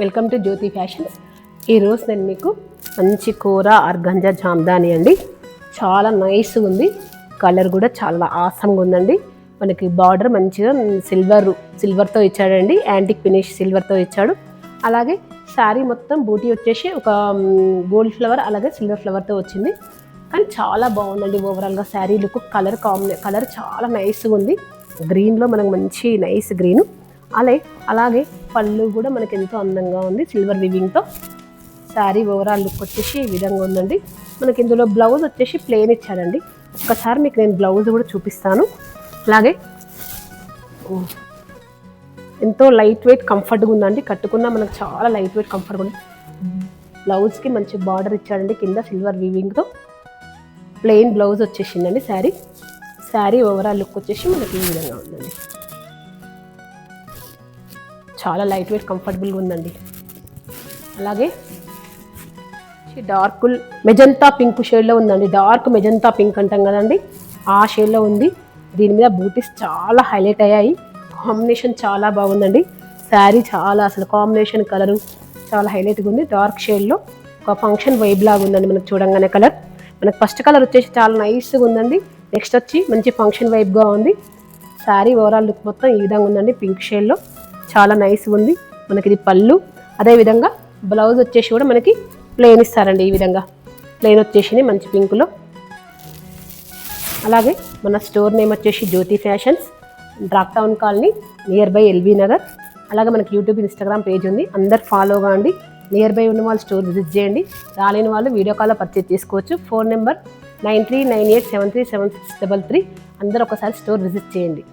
Welcome to Jyothi fashions. ఈరోజు నేను మీకు మంచి కూర ఆర్గంజా జామ్దాని అండి. చాలా నైస్ ఉంది, కలర్ కూడా చాలా ఆసంగా ఉందండి. మనకి బార్డర్ మంచిగా సిల్వర్తో ఇచ్చాడండి, యాంటిక్ ఫినిష్ సిల్వర్తో ఇచ్చాడు. అలాగే శారీ మొత్తం బూటీ వచ్చేసి ఒక గోల్డ్ ఫ్లవర్ అలాగే సిల్వర్ ఫ్లవర్తో వచ్చింది. కానీ చాలా బాగుందండి ఓవరాల్గా శారీ లుక్. కలర్ చాలా నైస్గా ఉంది. గ్రీన్లో మనకు మంచి నైస్ గ్రీను. అలాగే పళ్ళు కూడా మనకి ఎంతో అందంగా ఉంది సిల్వర్ వివింగ్తో. శారీ ఓవరాల్ లుక్ వచ్చేసి ఈ విధంగా ఉందండి. మనకి ఇందులో బ్లౌజ్ వచ్చేసి ప్లెయిన్ ఇచ్చాడండి. ఒక్కసారి మీకు నేను బ్లౌజ్ కూడా చూపిస్తాను. అలాగే ఎంతో లైట్ వెయిట్ కంఫర్ట్గా ఉందండి, కట్టుకున్నా మనకు చాలా లైట్ వెయిట్ కంఫర్ట్గా ఉంది. బ్లౌజ్కి మంచి బార్డర్ ఇచ్చాడండి, కింద సిల్వర్ వీవింగ్తో ప్లెయిన్ బ్లౌజ్ వచ్చేసిందండి. శారీ ఓవరాల్ లుక్ వచ్చేసి మనకి ఈ విధంగా ఉందండి. చాలా లైట్ వెయిట్ కంఫర్టబుల్గా ఉందండి. అలాగే డార్క్ మెజంతా పింక్ షేడ్లో ఉందండి. డార్క్ మెజంతా పింక్ అంటాం కదండి, ఆ షేడ్లో ఉంది. దీని మీద బూటీస్ చాలా హైలైట్ అయ్యాయి. కాంబినేషన్ చాలా బాగుందండి. శారీ చాలా అసలు కాంబినేషన్ కలరు చాలా హైలైట్గా ఉంది. డార్క్ షేడ్లో ఒక ఫంక్షన్ వైబ్ లాగా ఉందండి. మనకు చూడంగానే కలర్, మనకు ఫస్ట్ కలర్ వచ్చేసి చాలా నైస్గా ఉందండి. నెక్స్ట్ వచ్చి మంచి ఫంక్షన్ వైబ్గా ఉంది. శారీ ఓవరాల్ లుక్ మొత్తం ఈ విధంగా ఉందండి, పింక్ షేడ్లో చాలా నైస్గా ఉంది. మనకి ఇది పళ్ళు, అదేవిధంగా బ్లౌజ్ వచ్చేసి కూడా మనకి ప్లెయిన్ ఇస్తారండి. ఈ విధంగా ప్లెయిన్ వచ్చేసి మంచి పింక్లో. అలాగే మన స్టోర్ నేమ్ వచ్చేసి జ్యోతి ఫ్యాషన్స్, డ్రాక్ town colony, near by LB Nagar. అలాగే మనకి యూట్యూబ్ ఇన్స్టాగ్రామ్ పేజ్ ఉంది, అందరు ఫాలో కాండి. నియర్ బై ఉన్న వాళ్ళు స్టోర్ విజిట్ చేయండి, రాలేని వాళ్ళు వీడియో కాల్లో పర్చేజ్ చేసుకోవచ్చు. Phone number 9398737633. అందరూ ఒకసారి స్టోర్ విజిట్ చేయండి.